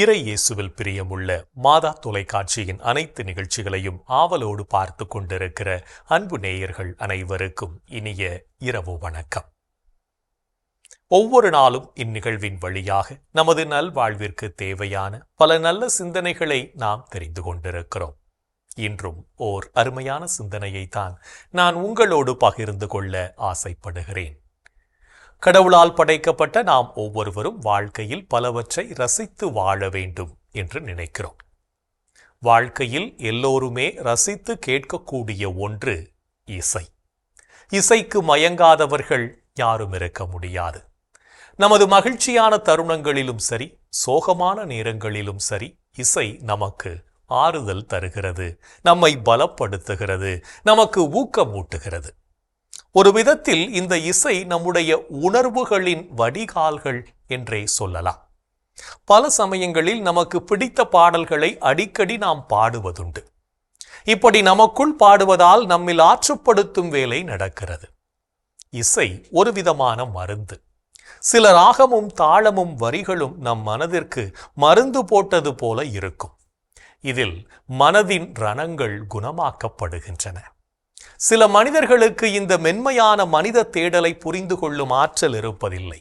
இறை இயேசுவில் பிரியமுள்ள மாதா தொலைக்காட்சியின் அனைத்து நிகழ்ச்சிகளையும் ஆவலோடு பார்த்து கொண்டிருக்கிற அன்பு நேயர்கள் அனைவருக்கும் இனிய இரவு வணக்கம். ஒவ்வொரு நாளும் இந்நிகழ்வின் வழியாக நமது நல்வாழ்விற்கு தேவையான பல நல்ல சிந்தனைகளை நாம் தெரிந்து கொண்டிருக்கிறோம். இன்றும் ஓர் அருமையான சிந்தனையைத்தான் நான் உங்களோடு பகிர்ந்து கொள்ள ஆசைப்படுகிறேன். கடவுளால் படைக்கப்பட்ட நாம் ஒவ்வொருவரும் வாழ்க்கையில் பலவற்றை ரசித்து வாழ வேண்டும் என்று நினைக்கிறோம். வாழ்க்கையில் எல்லோருமே ரசித்து கேட்கக்கூடிய ஒன்று இசை. இசைக்கு மயங்காதவர்கள் யாரும் இருக்க முடியாது. நமது மகிழ்ச்சியான தருணங்களிலும் சரி, சோகமான நேரங்களிலும் சரி, இசை நமக்கு ஆறுதல் தருகிறது, நம்மை பலப்படுத்துகிறது, நமக்கு ஊக்கமூட்டுகிறது. ஒரு விதத்தில் இந்த இசை நம்முடைய உணர்வுகளின் வடிகால்கள் என்றே சொல்லலாம். பல சமயங்களில் நமக்கு பிடித்த பாடல்களை அடிக்கடி நாம் பாடுவதுண்டு. இப்படி நமக்குள் பாடுவதால் நம்மில் ஆற்றுப்படுத்தும் வேலை நடக்கிறது. இசை ஒரு விதமான மருந்து. சில ராகமும் தாளமும் வரிகளும் நம் மனதிற்கு மருந்து போட்டது போல இருக்கும். இதில் மனதின் ரணங்கள் குணமாக்கப்படுகின்றன. சில மனிதர்களுக்கு இந்த மென்மையான மனித தேடலை புரிந்து கொள்ளும் ஆற்றல் இருப்பதில்லை.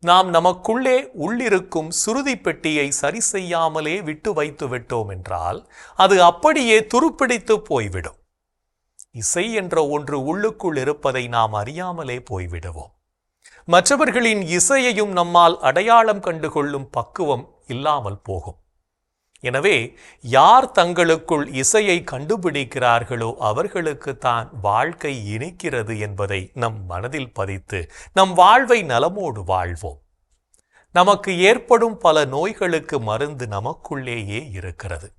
நாம் நமக்குள்ளே உள்ளிருக்கும் சுருதி பெட்டியை சரி செய்யாமலே விட்டு வைத்து விட்டோம் என்றால் அது அப்படியே துருப்பிடித்து போய்விடும். இசை என்ற ஒன்று உள்ளுக்குள் இருப்பதை நாம் அறியாமலே போய்விடுவோம். மற்றவர்களின் இசையையும் நம்மால் அடையாளம் கண்டுகொள்ளும் பக்குவம் இல்லாமல் போகும். எனவே யார் தங்களுக்குள் இசையை கண்டுபிடிக்கிறார்களோ அவர்களுக்கு தான் வாழ்க்கை இனிக்கிறது என்பதை நம் மனதில் பதித்து நம் வாழ்வை நலமோடு வாழ்வோம். நமக்கு ஏற்படும் பல நோய்களுக்கு மருந்து நமக்குள்ளேயே இருக்கிறது.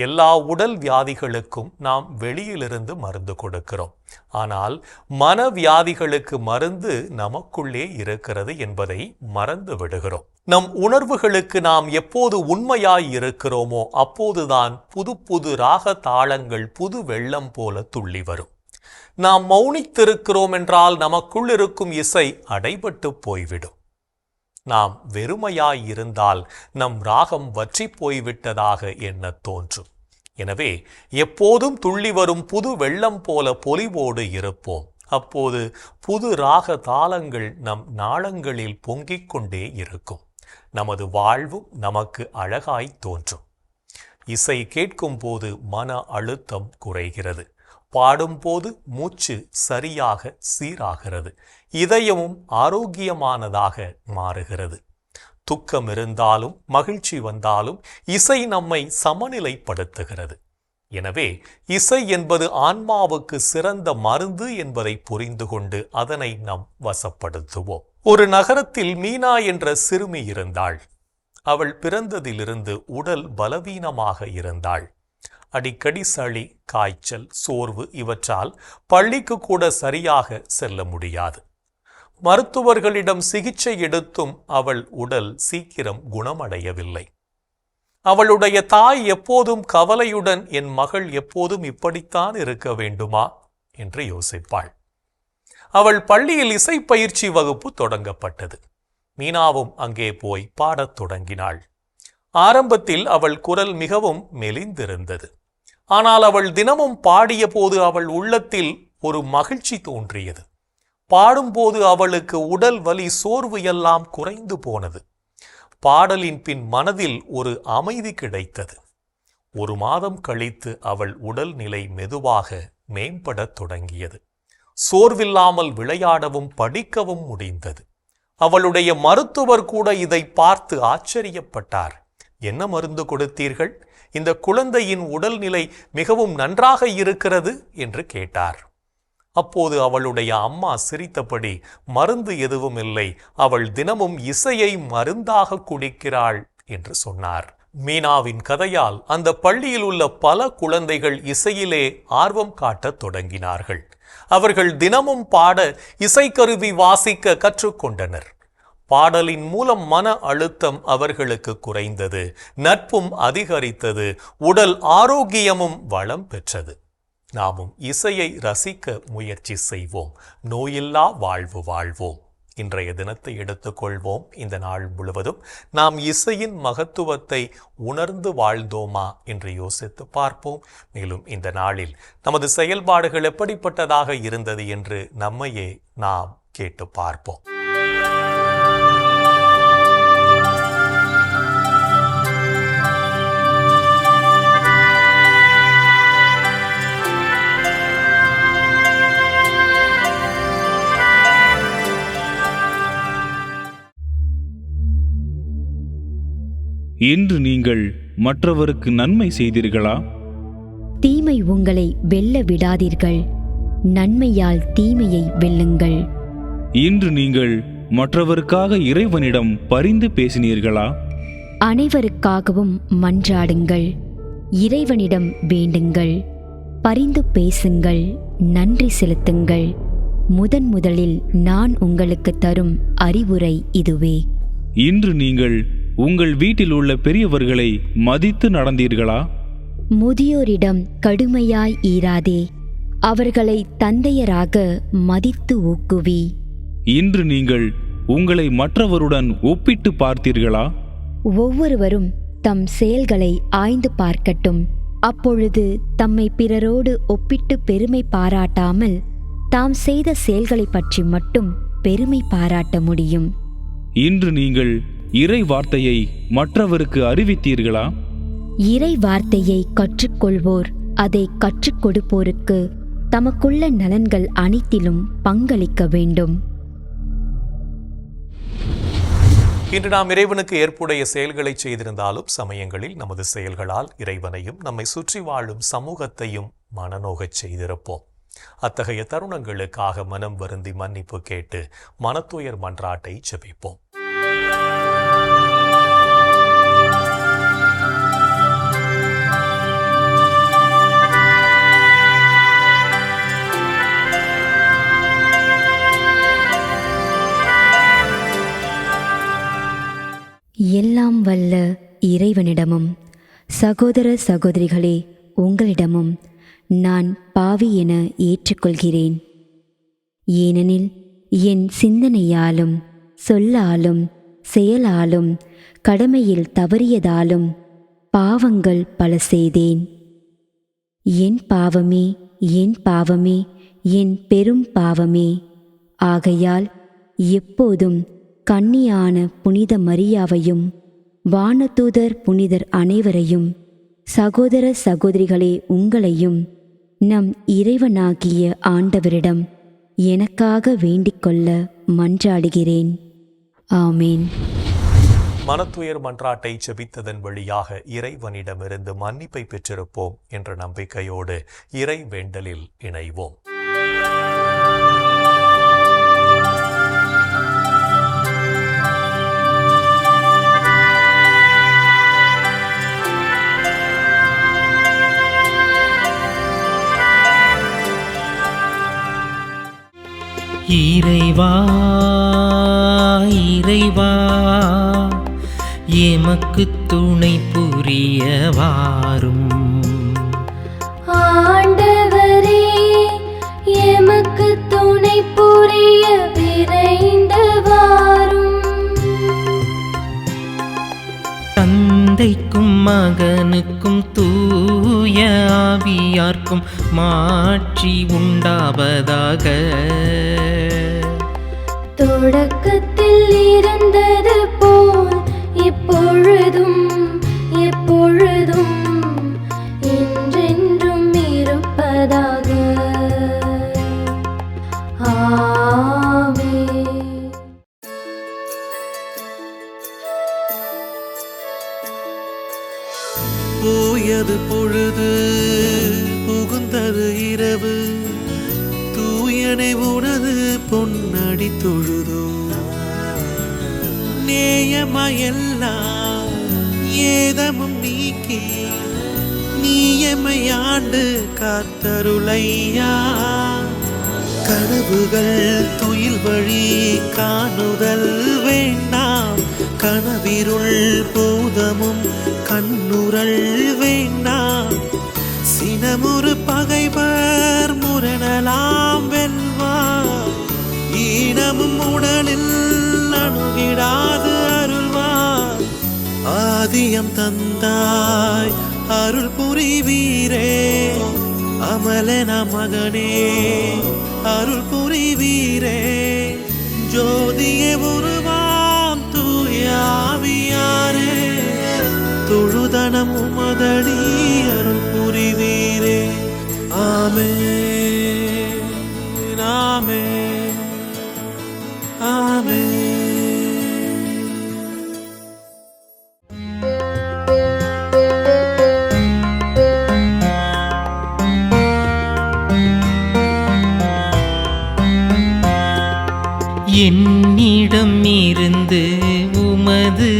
எல்லா உடல் வியாதிகளுக்கும் நாம் வெளியிலிருந்து மருந்து கொடுக்கிறோம். ஆனால் மனவியாதிகளுக்கு மருந்து நமக்குள்ளே இருக்கிறது என்பதை மறந்து விடுகிறோம். நம் உணர்வுகளுக்கு நாம் எப்போது உண்மையாய் இருக்கிறோமோ அப்போதுதான் புது புது ராக தாளங்கள் புது வெள்ளம் போல துள்ளி வரும். நாம் மௌனித்திருக்கிறோம் என்றால் நமக்குள் இருக்கும் இசை அடைபட்டு போய்விடும். நாம் வெறுமையாய் இருந்தால் நம் ராகம் வற்றி போய்விட்டதாக எண்ண தோன்றும். எனவே எப்போதும் துள்ளி வரும் புது வெள்ளம் போல பொலிவோடு இருப்போம். அப்போது புது ராக தாளங்கள் நம் நாளங்களில் பொங்கிக் கொண்டே இருக்கும். நமது வாழ்வும் நமக்கு அழகாய் தோன்றும். இசை கேட்கும் போது மன அழுத்தம் குறைகிறது. பாடும்போது மூச்சு சரியாக சீராகிறது. இதயமும் ஆரோக்கியமானதாக மாறுகிறது. துக்கம் இருந்தாலும் மகிழ்ச்சி வந்தாலும் இசை நம்மை சமநிலைப்படுத்துகிறது. எனவே இசை என்பது ஆன்மாவுக்கு சிறந்த மருந்து என்பதை புரிந்து கொண்டு அதனை நாம் வசப்படுத்துவோம். ஒரு நகரத்தில் மீனா என்ற சிறுமி இருந்தாள். அவள் பிறந்ததிலிருந்து உடல் பலவீனமாக இருந்தாள். அடிக்கடி சளி, காய்ச்சல், சோர்வு இவற்றால் பள்ளிக்கு கூட சரியாக செல்ல முடியாது. மருத்துவர்களிடம் சிகிச்சை எடுத்தும் அவள் உடல் சீக்கிரம் குணமடையவில்லை. அவளுடைய தாய் எப்போதும் கவலையுடன் என் மகள் எப்போதும் இப்படித்தான் இருக்க வேண்டுமா என்று யோசிப்பாள். அவள் பள்ளியில் இசை பயிற்சி வகுப்பு தொடங்கப்பட்டது. மீனாவும் அங்கே போய் பாடத் தொடங்கினாள். ஆரம்பத்தில் அவள் குரல் மிகவும் மெலிந்திருந்தது. ஆனால் அவள் தினமும் பாடிய போது அவள் உள்ளத்தில் ஒரு மகிழ்ச்சி தோன்றியது. பாடும்போது அவளுக்கு உடல் வலி, சோர்வு எல்லாம் குறைந்து போனது. பாடலின் பின் மனதில் ஒரு அமைதி கிடைத்தது. 1 மாதம் கழித்து அவள் உடல் நிலை மெதுவாக மேம்படத் தொடங்கியது. சோர்வில்லாமல் விளையாடவும் படிக்கவும் முடிந்தது. அவளுடைய மருத்துவர் கூட இதை பார்த்து ஆச்சரியப்பட்டார். என்ன மருந்து கொடுத்தீர்கள்? இந்த குழந்தையின் உடல்நிலை மிகவும் நன்றாக இருக்கிறது என்று கேட்டார். அப்போது அவளுடைய அம்மா சிரித்தபடி, மருந்து எதுவும் இல்லை, அவள் தினமும் இசையை மருந்தாக குடிக்கிறாள் என்று சொன்னார். மீனாவின் கதையால் அந்த பள்ளியில் உள்ள பல குழந்தைகள் இசையிலே ஆர்வம் காட்டத் தொடங்கினார்கள். அவர்கள் தினமும் பாட, இசைக்கருவி வாசிக்க கற்றுக்கொண்டனர். பாடலின் மூலம் மன அழுத்தம் அவர்களுக்கு குறைந்தது, நட்பும் அதிகரித்தது, உடல் ஆரோக்கியமும் வளம் பெற்றது. நாமும் இசையை ரசிக்க முயற்சி செய்வோம். நோயில்லா வாழ்வு வாழ்வோம். இன்றைய தினத்தை எடுத்துக்கொள்வோம். இந்த நாள் முழுவதும் நாம் இசையின் மகத்துவத்தை உணர்ந்து வாழ்ந்தோமா என்று யோசித்து பார்ப்போம். மேலும் இந்த நாளில் நமது செயல்பாடுகள் எப்படிப்பட்டதாக இருந்தது என்று நம்மையே நாம் கேட்டு பார்ப்போம். இன்று நீங்கள் மற்றவருக்கு நன்மை செய்தீர்களா? தீமை உங்களை வெல்ல விடாதீர்கள், நன்மையால் தீமையை வெல்லுங்கள். இன்று நீங்கள் மற்றவருக்காக இறைவனிடம் பரிந்து பேசினீர்களா? அனைவருக்காகவும் மன்றாடுங்கள், இறைவனிடம் வேண்டுங்கள், பரிந்து பேசுங்கள், நன்றி செலுத்துங்கள். முதலில் நான் உங்களுக்கு தரும் அறிவுரை இதுவே. இன்று நீங்கள் உங்கள் வீட்டில் உள்ள பெரியவர்களை மதித்து நடந்தீர்களா? முதியோரிடம் கடுமையாய் ஈராதே, அவர்களை தந்தையராக மதித்து ஊக்குவி. இன்று நீங்கள் உங்களை மற்றவருடன் ஒப்பிட்டு பார்த்தீர்களா? ஒவ்வொருவரும் தம் செயல்களை ஆய்ந்து பார்க்கட்டும். அப்பொழுது தம்மை பிறரோடு ஒப்பிட்டு பெருமை பாராட்டாமல் தாம் செய்த செயல்களை பற்றி மட்டும் பெருமை பாராட்ட முடியும். இன்று நீங்கள் இறை வார்த்தையை மற்றவருக்கு அறிவித்தீர்களா? இறை வார்த்தையை கற்றுக்கொள்வோர் அதை கற்றுக் கொடுப்போருக்கு தமக்குள்ள நலன்கள் அனைத்திலும் பங்களிக்க வேண்டும். இன்று நாம் இறைவனுக்கு ஏற்புடைய செயல்களை செய்திருந்தாலும் சமயங்களில் நமது செயல்களால் இறைவனையும் நம்மை சுற்றி வாழும் சமூகத்தையும் மனநோகச் செய்திருப்போம். அத்தகைய தருணங்களுக்காக மனம் வருந்தி மன்னிப்பு கேட்டு மனத்துயர் மன்றாட்டை ஜெபிப்போம். எல்லாம் வல்ல இறைவனிடமும் சகோதர சகோதரிகளே உங்களிடமும் நான் பாவி என ஏற்றுக்கொள்கிறேன். ஏனெனில் என் சிந்தனையாலும் சொல்லாலும் செயலாலும் கடமையில் தவறியதாலும் பாவங்கள் பல செய்தேன். என் பாவமே, என் பாவமே, என் பெரும் பாவமே. ஆகையால் எப்போதும் கன்னியான புனித மரியாவையும் வானதூதர் புனிதர் அனைவரையும் சகோதர சகோதரிகளே உங்களையும் நம் இறைவனாகிய ஆண்டவரிடம் எனக்காக வேண்டிக்கொள்ள மன்றாடுகிறேன். ஆமேன். மனத்துயர் மன்றாட்டை ஜெபித்ததன் வழியாக இறைவனிடமிருந்து மன்னிப்பை பெற்றிருப்போம் என்ற நம்பிக்கையோடு இறை வேண்டலில் இணைவோம். இறைவா இறைவா எமக்கு துணை புரிய வாரும். ஆண்டவரே எமக்கு துணை புரிய விரைந்து வாரும். தந்தைக்கும் மகனுக்கும் தூய ஆவியார்க்கும் மாட்சி உண்டாவதாக. தொடக்கத்தில் இருந்தது போல் இப்பொழுதும் எப்பொழுதும் என்றென்றும் இருப்பதாக. ஆமென். போயது பொழுது புகுந்தது இரவு, தூயனை உனது பொன்னடி தொழுதோ. நேயமையெல்லாம் ஏதமும் நீக்கி நீயமையாண்டு காத்தருளையா. கனவுகள் துயில் வழி காணுதல் வேண்டாம், கனவிருள் பூதமும் கண்ணுரல் வேண்டாம். சினமுறு பகைவர் முரணலாம் வெல்வார், தினமும் உடலில் அணுகிடாது அருள்வார். ஆதியம் தந்தாய் அருள் புரிவீரே, அமலன மகனே அருள் புரிவீரே. ஜோதியே உருவாம் தூயாவியாரே, தொழுதனம் உமதடி அருள் புரிவீரே. ஆமென், ஆமென், ஆமென். என்னிடம் இருந்து உமது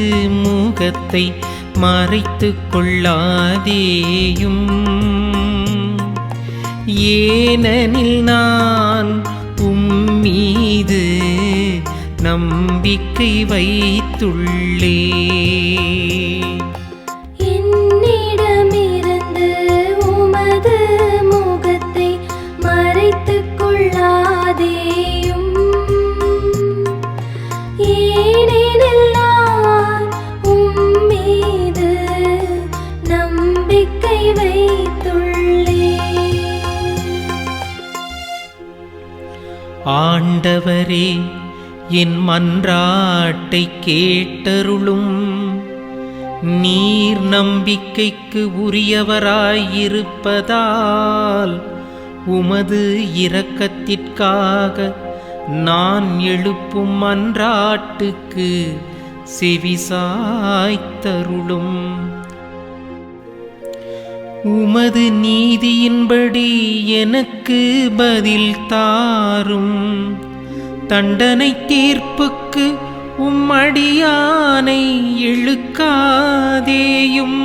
முகத்தை மறைத்துக் கொள்ளாதேயும், ஏனெனில் நான் உம்மீது நம்பிக்கை வைத்துள்ளேன். என்னிடமிருந்து உமது முகத்தை மறைத்துக் கொள்ளாதேயும், ஏனெனில் நான் உம்மீது நம்பிக்கை வைத்துள்ளேன். ஆண்டவரே, என் மன்றாட்டை கேட்டருளும். நீர் நம்பிக்கைக்கு உரியவராயிருப்பதால் உமது இரக்கத்திற்காக நான் எழுப்பும் மன்றாட்டுக்கு செவிசாய்த்தருளும். உமது நீதியின்படி எனக்கு பதில் தாரும். தண்டனை தீர்ப்புக்கு உம்மடியானை இழுக்காதேயும்,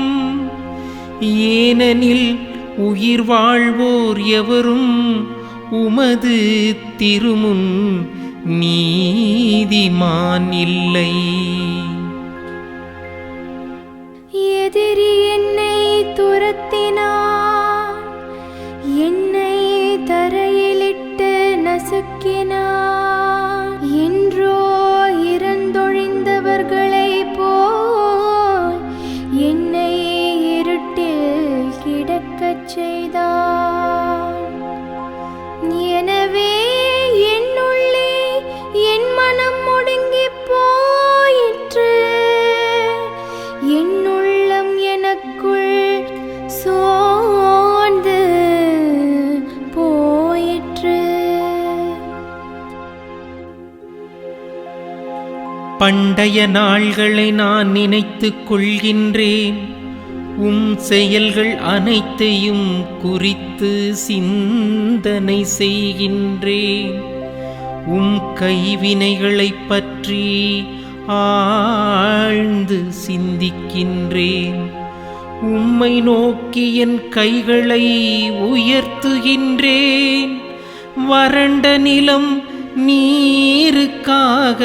ஏனெனில் உயிர் வாழ்வோர் எவரும் உமது திருமுன் நீதிமான் இல்லை. எதிரி என்னை துரத்தினான், என்னை தரையிலிட்டு நசுக்கினான். என்றோ இறந்தொழிந்தவர்களை போல் என்னை இருட்டில் கிடக்கச் செய்தான். எனவே என்னுள்ளே என் மனம் ஒடுங்கி போயிற்று, என் உள்ளம் எனக்குள் சோர்ந்து போயிற்று. பண்டைய நாள்களை நான் நினைத்துக் கொள்கின்றேன். உம் செயல்கள் அனைத்தையும் குறித்து சிந்தனை செய்கின்றேன். உம் கைவினைகளைப் பற்றி ஆழ்ந்து சிந்திக்கின்றேன். உம்மை நோக்கி என் கைகளை உயர்த்துகின்றேன். வறண்ட நிலம் நீருக்காக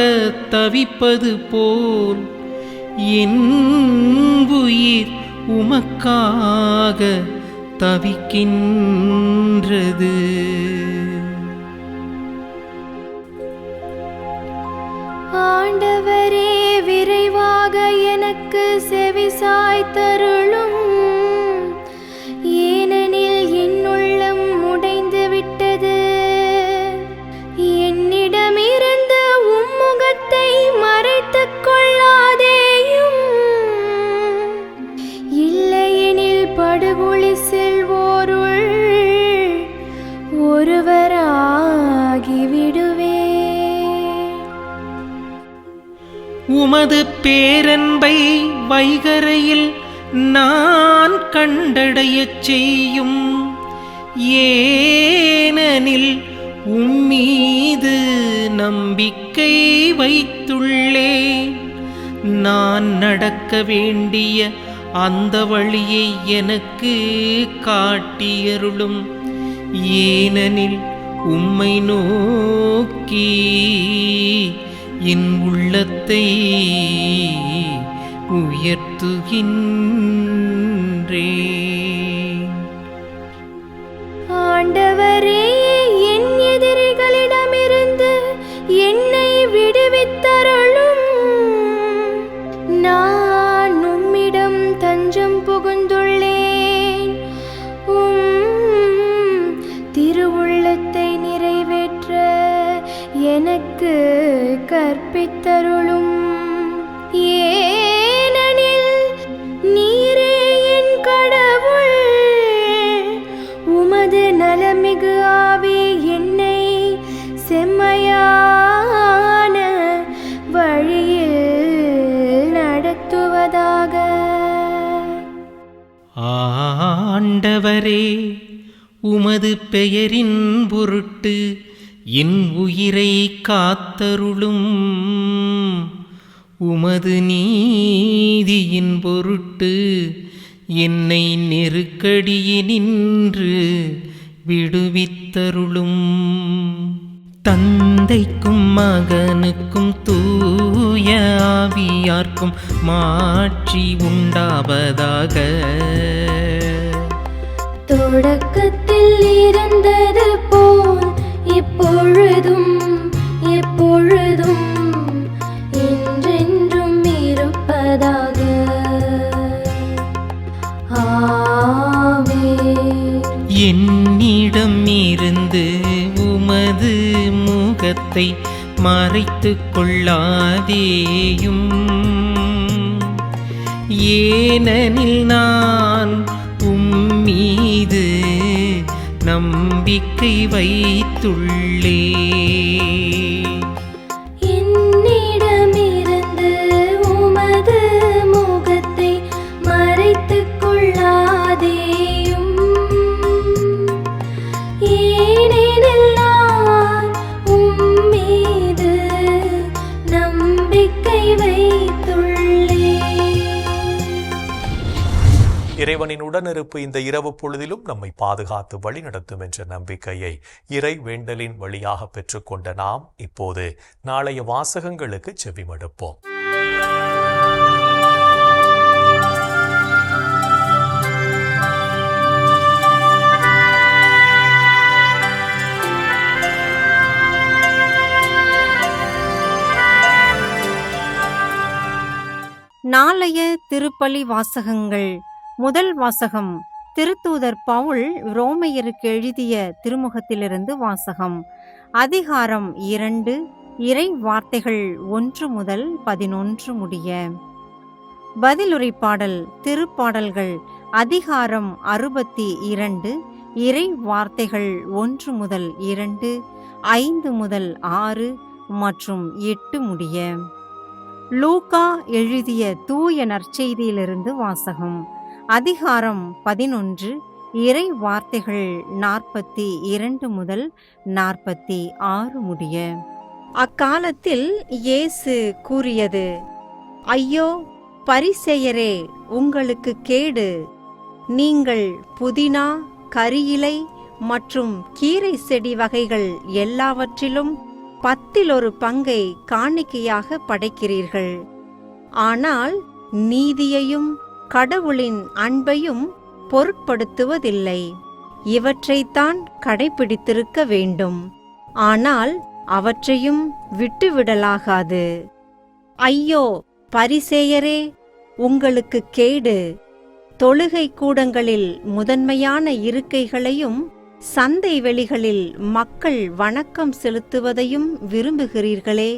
தவிப்பது போல் என் உயிர் உமக்காக தவிக்கின்றது. ஆண்டவரே, விரைவாக எனக்கு செவிசாய்த்தருளும், ஏனெனில் என் உள்ளம் உடைந்து விட்டது. என்னிடமிருந்து உம்முகத்தை மறைத்துக் கொள்ளாதேயும், இல்லையெனில் படுகொலி செல்வோருள் ஒருவராகிவிடுவேன். உமது பேரன்பை வைகரையில் நான் கண்டடையச் செய்யும், ஏனெனில் உம்மீது நம்பிக்கை வைத்துள்ளேன். நான் நடக்க வேண்டிய அந்த வழியை எனக்கு காட்டியருளும், ஏனெனில் உம்மை நோக்கி என் உள்ளத்தை உயர்த்துகின்றேன். ஆண்டவரே, என் எதிரிகளிடமிருந்து என்னை விடுவித்தருளும். நான் உம்மிடம் தஞ்சம் புகுந்துள்ளேன். திருவுள்ளத்தை நிறைவேற்ற எனக்கு கற்பித்தருளும். ஏனெனில் நீரே என் கடவுள். உமது நலமிகு ஆவி என்னை செம்மையான வழியில் நடத்துவதாக. ஆண்டவரே, உமது பெயரின் பொருட்டு என் உயிரை காத்தருளும். உமது நீதியின் பொருட்டு என்னை நெருக்கடியினின்று விடுவித்தருளும். தந்தைக்கும் மகனுக்கும் தூய ஆவியார்க்கும் மாட்சி உண்டாவதாக. தொடக்கத்தில் இருந்தது போல் இப்பொழுதும் எப்பொழுதும் என்றென்றும் இருப்பதாக. ஆமென். என்னிடம் இருந்து உமது முகத்தை மறைத்துக் கொள்ளாதேயும். ஏனெனில் நான் உம்மீது நம்பிக்கை வைத்துள்ளேன். என்னிடமிருந்து உமது முகத்தை மறைத்துக் கொள்ளாதேயும். ஏனெனில் நான் உம்மீது நம்பிக்கை வைத்துள்ளேன். இறைவனின் உடனிருப்பு இந்த இரவு பொழுதிலும் நம்மை பாதுகாத்து வழிநடத்தும் என்ற நம்பிக்கையை இறை வேண்டலின் வழியாக பெற்றுக்கொண்ட நாம் இப்போது நாளைய வாசகங்களுக்கு செவிமடுப்போம். நாளைய திருப்பலி வாசகங்கள். முதல் வாசகம் திருத்தூதர் பவுல் ரோமையருக்கு எழுதிய திருமுகத்திலிருந்து வாசகம். அதிகாரம் 2, இறை வார்த்தைகள் 1 முதல் 11 முடிய. பதிலுரை பாடல். திருப்பாடல்கள் அதிகாரம் 62, இறை வார்த்தைகள் 1 முதல் 2, 5 முதல் 6 மற்றும் 8 முடிய. லூக்கா எழுதிய தூய நற்செய்தியிலிருந்து வாசகம். அதிகாரம் 11, இறை வார்த்தைகள் 42 முதல் 46 முடிய. அக்காலத்தில் இயேசு கூறியது: ஐயோ பரிசேயரே, உங்களுக்கு கேடு! நீங்கள் புதினா, கரியிலை மற்றும் கீரை செடி வகைகள் எல்லாவற்றிலும் 10 பங்கை காணிக்கையாக படைக்கிறீர்கள். ஆனால் நீதியையும் கடவுளின் அன்பையும் பொருட்படுத்துவதில்லை. இவற்றைத்தான் கடைபிடித்திருக்க வேண்டும். ஆனால் அவற்றையும் விட்டுவிடலாகாது. ஐயோ பரிசேயரே, உங்களுக்கு கேடு! தொழுகை கூடங்களில் முதன்மையான இருக்கைகளையும் சந்தை வெளிகளில் மக்கள் வணக்கம் செலுத்துவதையும் விரும்புகிறீர்களே.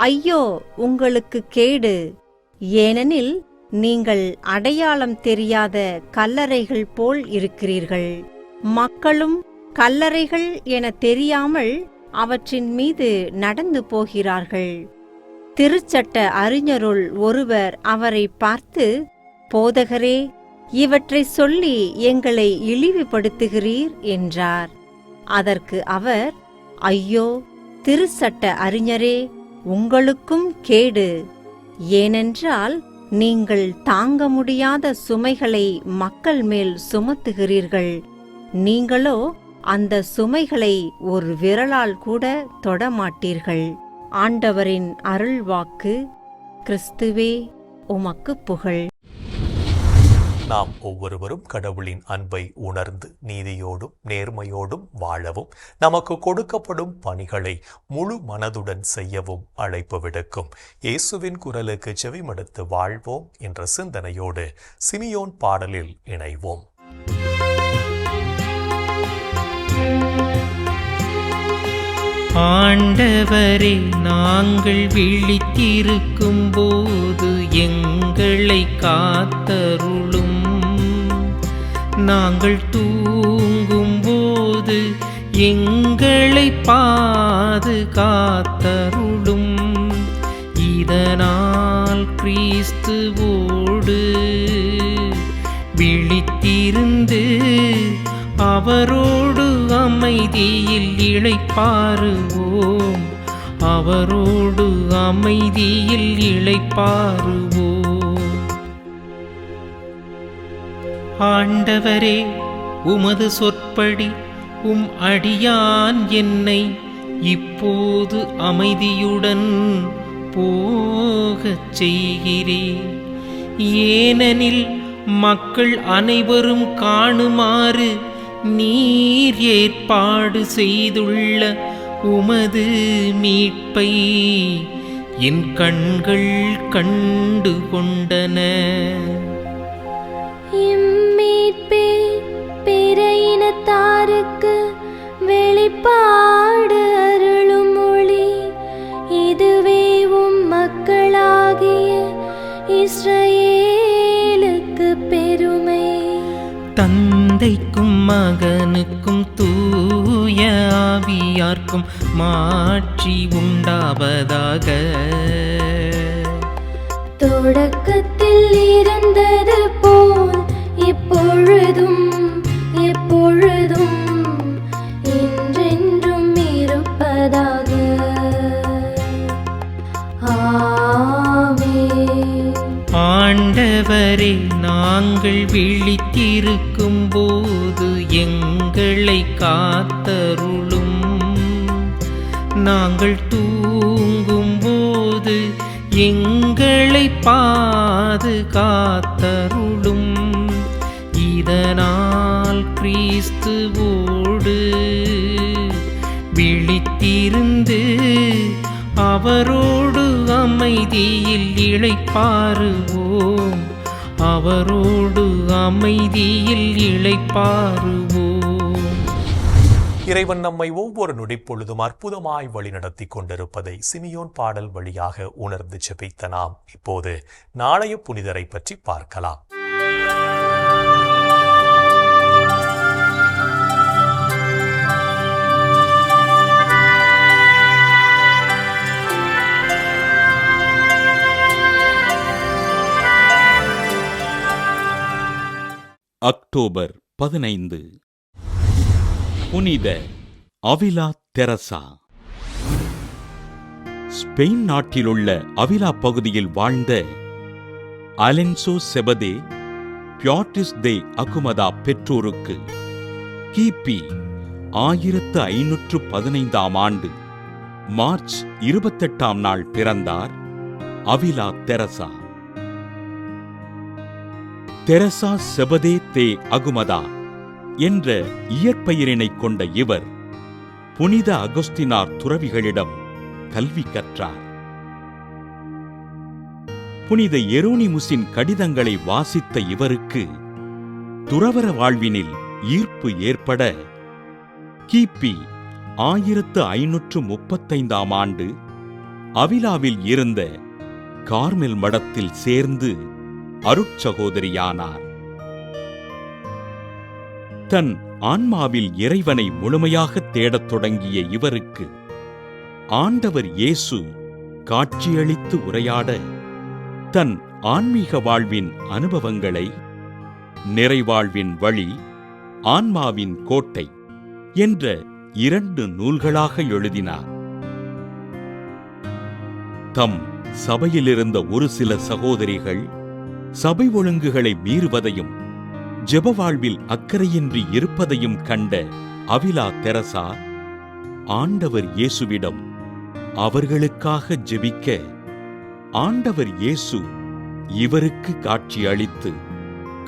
ஐயோ உங்களுக்கு கேடு! ஏனெனில் நீங்கள் அடையாளம் தெரியாத கல்லறைகள் போல் இருக்கிறீர்கள். மக்களும் கல்லறைகள் என தெரியாமல் அவற்றின் மீது நடந்து போகிறார்கள். திருச்சட்ட அறிஞருள் ஒருவர் அவரை பார்த்து, போதகரே, இவற்றை சொல்லி எங்களை இழிவுபடுத்துகிறீர் என்றார். அதற்கு அவர், ஐயோ திருச்சட்ட அறிஞரே, உங்களுக்கும் கேடு! ஏனென்றால் நீங்கள் தாங்க முடியாத சுமைகளை மக்கள் மேல் சுமத்துகிறீர்கள். நீங்களோ அந்த சுமைகளை ஒரு விரலால் கூட தொடமாட்டீர்கள். ஆண்டவரின் அருள்வாக்கு. கிறிஸ்துவே, உமக்கு புகழ். நாம் ஒவ்வொருவரும் கடவுளின் அன்பை உணர்ந்து நீதியோடும் நேர்மையோடும் வாழவும் நமக்கு கொடுக்கப்படும் பணிகளை முழு மனதுடன் செய்யவும் அழைப்பு விடுக்கும் இயேசுவின் குரலுக்கு செவிமடுத்து வாழ்வோம் என்ற சிந்தனையோடு சிமியோன் பாடலில் இணைவோம். ஆண்டவரே, நாங்கள் விழித்திருக்கும் போது எங்களை காத்தருளும். நாங்கள் தூங்கும் போது எங்களை பாதுகாத்தருளும். இதனால் கிறிஸ்துவோடு விழித்திருந்து அவரோடு அமைதியில் இளைப்பாறுவோம். அவரோடு அமைதியில் இளைப்பாறுவோம். ஆண்டவரே, உமது சொற்படி உம் அடியான் என்னை இப்போது அமைதியுடன் போகச் செய்கிறேன். ஏனெனில் மக்கள் அனைவரும் காணுமாறு நீர் ஏற்பாடு செய்துள்ள உமது மீட்பை என் கண்கள் கண்டு கொண்டன. இம்மீட்பே பிற இனத்தாருக்கு வெளிப்பாடு அருளும் ஒளி. இதுவே உம் மக்களாகிய இஸ்ரவேலுக்கு பெருமை. தந்தைக்கும் மகனுக்கும் தூய ஆவியார்க்கும் மாட்சி உண்டாவதாக. தொடக்கத்தில் இருந்தது போல் இப்பொழுதும் எப்பொழுதும் என்றென்றும் இருப்பதாக. ஆமென். ஆண்டவரே, நாங்கள் விழித்திருக்கும் போது எங்களை காத்தருளும். நாங்கள் தூங்கும் போது எங்களை பாதுகாத்தருளும். இதனால் கிறிஸ்துவோடு விழித்திருந்து அவரோடு அமைதியில் இளைப்பாறுவோம். அவரோடு அமைதியில் இளைப்பாறுவோம். இறைவன் நம்மை ஒவ்வொரு நொடிப்பொழுதும் அற்புதமாய் வழிநடத்தி கொண்டிருப்பதை சிமியோன் பாடல் வழியாக உணர்ந்து ஜெபித்த நாம் இப்போது நாளைய புனிதரை பற்றி பார்க்கலாம். அக்டோபர் 15. புனித அவிலா தெரசா. ஸ்பெயின் நாட்டிலுள்ள அவிலா பகுதியில் வாழ்ந்த அலென்சோ செபதே பியாட்டிஸ் தே அகுமதா பெற்றோருக்கு கிபி 1515ஆம் ஆண்டு மார்ச் 28ஆம் நாள் பிறந்தார் அவிலா தெரசா. தெரசா செபதே தே அகுமதா என்ற இயற்பெயரினைக் கொண்ட இவர் புனித அகஸ்தினார் துறவிகளிடம் கல்வி கற்றார். புனித எரோனிமுஸின் கடிதங்களை வாசித்த இவருக்கு துறவற வாழ்வினில் ஈர்ப்பு ஏற்பட கிபி 1535ஆம் ஆண்டு அவிலாவில் இருந்த கார்மெல் மடத்தில் சேர்ந்து அருட்சகோதரியானார். தன் ஆன்மாவில் இறைவனை முழுமையாகத் தேடத் தொடங்கிய இவருக்கு ஆண்டவர் இயேசு காட்சியளித்து உரையாட தன் ஆன்மீக வாழ்வின் அனுபவங்களை நிறைவாழ்வின் வழி, ஆன்மாவின் கோட்டை என்ற 2 நூல்களாக எழுதினார். தம் சபையிலிருந்த ஒரு சில சகோதரிகள் சபை ஒழுங்குகளை மீறுவதையும் ஜெப வாழ்வில் அக்கறையின்றி இருப்பதையும் கண்ட அவிலா தெரசா ஆண்டவர் இயேசுவிடம் அவர்களுக்காக ஜெபிக்க ஆண்டவர் இயேசு இவருக்கு காட்சி அளித்து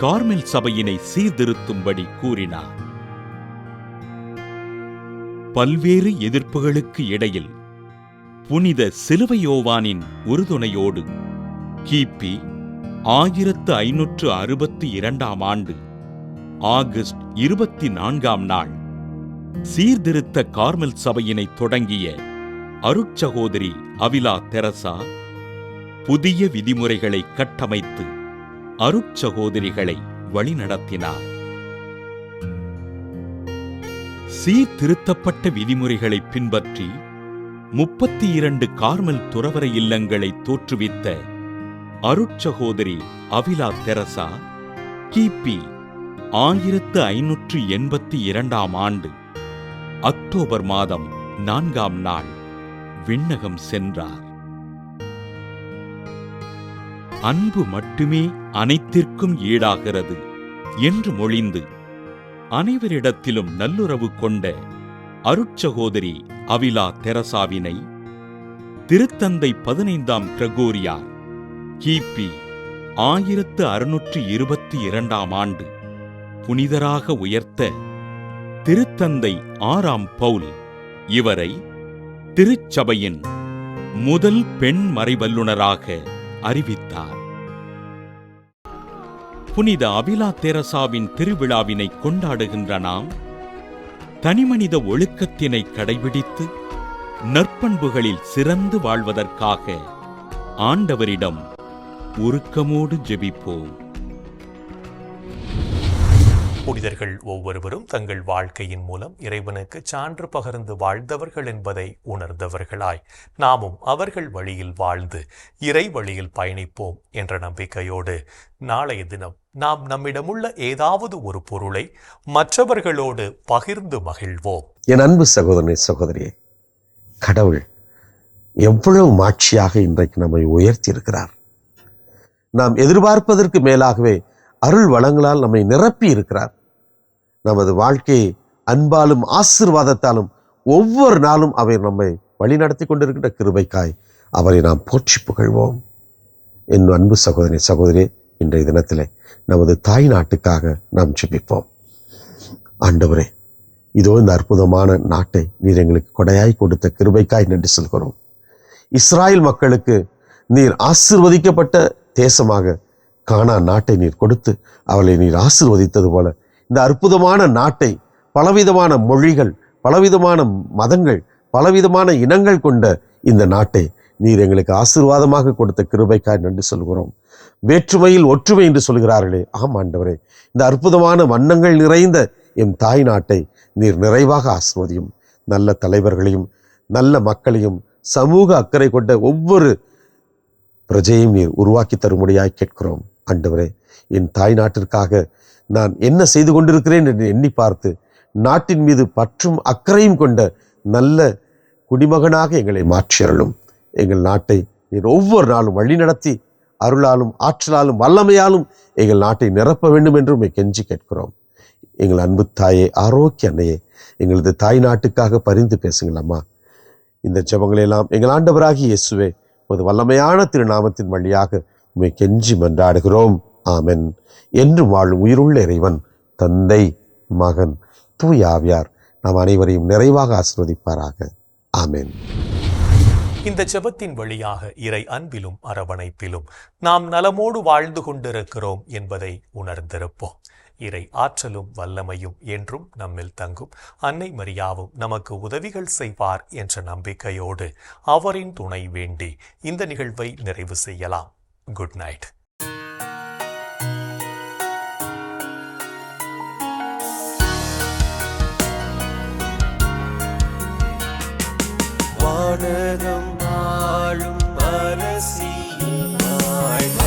கார்மெல் சபையினை சீர்திருத்தும்படி கூறினார். பல்வேறு எதிர்ப்புகளுக்கு இடையில் புனித சிலுவையோவானின் உறுதுணையோடு கிபி 1562 ஆண்டு ஆகஸ்ட் 24 சீர்திருத்த கார்மெல் சபையினை தொடங்கிய அருட்சகோதரி அவிலா தெரசா புதிய விதிமுறைகளை கட்டமைத்து அருட்சகோதரிகளை வழிநடத்தினார். சீர்திருத்தப்பட்ட விதிமுறைகளை பின்பற்றி 32 கார்மெல் துறவற இல்லங்களை தோற்றுவித்த அருட்சகோதரி அவிலா தெரசா கிபி 1582 ஆண்டு அக்டோபர் மாதம் 4 விண்ணகம் சென்றார். அன்பு மட்டுமே அனைத்திற்கும் ஈடாகிறது என்று மொழிந்து அனைவரிடத்திலும் நல்லுறவு கொண்ட அருட்சகோதரி அவிலா தெரசாவினை திருத்தந்தை 15 கிரகோரியார் கிபி 1622 ஆண்டு புனிதராக உயர்த்த திருத்தந்தை 6 பவுல் இவரை திருச்சபையின் முதல் பெண் மறைவல்லுனராக அறிவித்தார். புனித அவிலா தெரசாவின் திருவிழாவினை கொண்டாடுகின்ற நாம் தனிமனித ஒழுக்கத்தினை கடைபிடித்து நற்பண்புகளில் சிறந்து வாழ்வதற்காக ஆண்டவரிடம் உருக்கமோடு ஜெபிப்போம். புனிதர்கள் ஒவ்வொருவரும் தங்கள் வாழ்க்கையின் மூலம் இறைவனுக்கு சான்று பகர்ந்து வாழ்ந்தவர்கள் என்பதை உணர்ந்தவர்களாய் நாமும் அவர்கள் வழியில் வாழ்ந்து இறை வழியில் பயணிப்போம் என்ற நம்பிக்கையோடு நாளைய தினம் நாம் நம்மிடமுள்ள ஏதாவது ஒரு பொருளை மற்றவர்களோடு பகிர்ந்து மகிழ்வோம். என் அன்பு சகோதரனே, சகோதரியே, கடவுள் எவ்வளவு மாட்சியாக இன்றைக்கு நம்மை உயர்த்தி இருக்கிறார். நாம் எதிர்பார்ப்பதற்கு மேலாகவே அருள் வளங்களால் நம்மை நிரப்பி இருக்கிறார். நமது வாழ்க்கையை அன்பாலும் ஆசீர்வாதத்தாலும் ஒவ்வொரு நாளும் அவர் நம்மை வழிநடத்தி கொண்டிருக்கின்ற கிருபைக்காய் அவரை நாம் போற்றி புகழ்வோம். என் அன்பு சகோதரி சகோதரியே, இன்றைய தினத்திலே நமது தாய் நாட்டுக்காக நாம் ஜெபிப்போம். ஆண்டவரே, இதோ இந்த அற்புதமான நாட்டை நீர் எங்களுக்கு கொடையாய் கொடுத்த கிருபைக்காய் நன்றி சொல்கிறோம். இஸ்ராயல் மக்களுக்கு நீர் ஆசீர்வதிக்கப்பட்ட தேசமாக கானான் நாட்டை நீர் கொடுத்து அவளை நீர் ஆசீர்வதித்தது போல இந்த அற்புதமான நாட்டை பலவிதமான மொழிகள், பலவிதமான மதங்கள், பலவிதமான இனங்கள் கொண்ட இந்த நாட்டை நீர் எங்களுக்கு ஆசீர்வாதமாக கொடுத்த கிருபைக்காய் நன்றி சொல்கிறோம். வேற்றுமையில் ஒற்றுமை என்று சொல்கிறார்களே, ஆம் ஆண்டவரே, இந்த அற்புதமான வண்ணங்கள் நிறைந்த எம் தாய் நாட்டை நீர் நிறைவாக ஆசீர்வதியும். நல்ல தலைவர்களையும் நல்ல மக்களையும் சமூக அக்கறை கொண்ட ஒவ்வொரு பிரஜையும் நீர் உருவாக்கி தரும்படியாய் கேட்கிறோம். ஆண்டவரே, என் தாய் நாட்டிற்காக நான் என்ன செய்து கொண்டிருக்கிறேன் என்று எண்ணி பார்த்து நாட்டின் மீது பற்றும் அக்கறையும் கொண்ட நல்ல குடிமகனாக எங்களை மாற்றியருளும். எங்கள் நாட்டை நீர் ஒவ்வொரு நாளும் வழிநடத்தி அருளாலும் ஆற்றலாலும் வல்லமையாலும் எங்கள் நாட்டை நிரப்ப வேண்டும் என்று உம்மை கெஞ்சி கேட்கிறோம். எங்கள் அன்பு தாயே, ஆரோக்கிய அன்னையே, எங்களது தாய் நாட்டுக்காக பரிந்து பேசுங்கள் அம்மா. இந்த ஜெபங்களெல்லாம் எங்கள் ஆண்டவராகி இயேசுவே ஒரு வல்லமையான திருநாமத்தின் வழியாக உம்மை கெஞ்சி மன்றாடுகிறோம். ஆமென். என்று வாழும் உயிருள்ள இறைவன் தந்தை, மகன், தூய ஆவியார் நாம் அனைவரையும் நிறைவாக ஆசீர்வதிப்பாராக. ஆமென். இந்த ஜெபத்தின் வழியாக இறை அன்பிலும் அரவணைப்பிலும் நாம் நலமோடு வாழ்ந்து கொண்டிருக்கிறோம் என்பதை உணர்ந்திருப்போம். இறை ஆற்றலும் வல்லமையும் என்றும் நம்மில் தங்கும். அன்னை மரியாவும் நமக்கு உதவிகள் செய்வார் என்ற நம்பிக்கையோடு அவரின் துணை வேண்டி இந்த நிகழ்வை நிறைவு செய்யலாம். Good night. வானகம் வாழும் அரசி வாழ்க,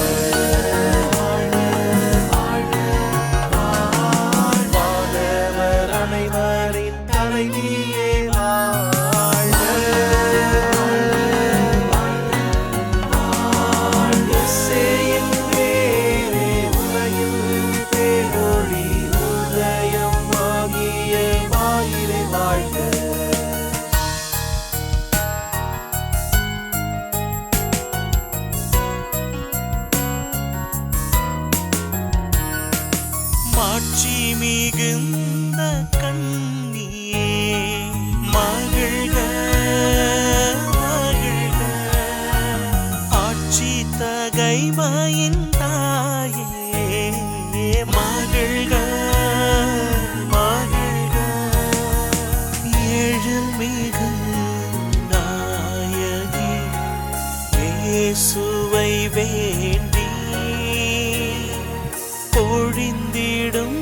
வானவர் அனைவரின் தலைவியே வாழ்க, இசையின் வேரே உலகில் பேரொளி உதயம் ஆகிய வாயிலை வாழ்க. மாட்சி மிகுந்த கண்ணியே மகிழ்க மகிழ்க, ஆட்சி தகைமையின் தாயே மகிழ்க மகிழ்க, எழில் மிகு நாயகி இயேசுவை வேண்டி பொழிந்திடும்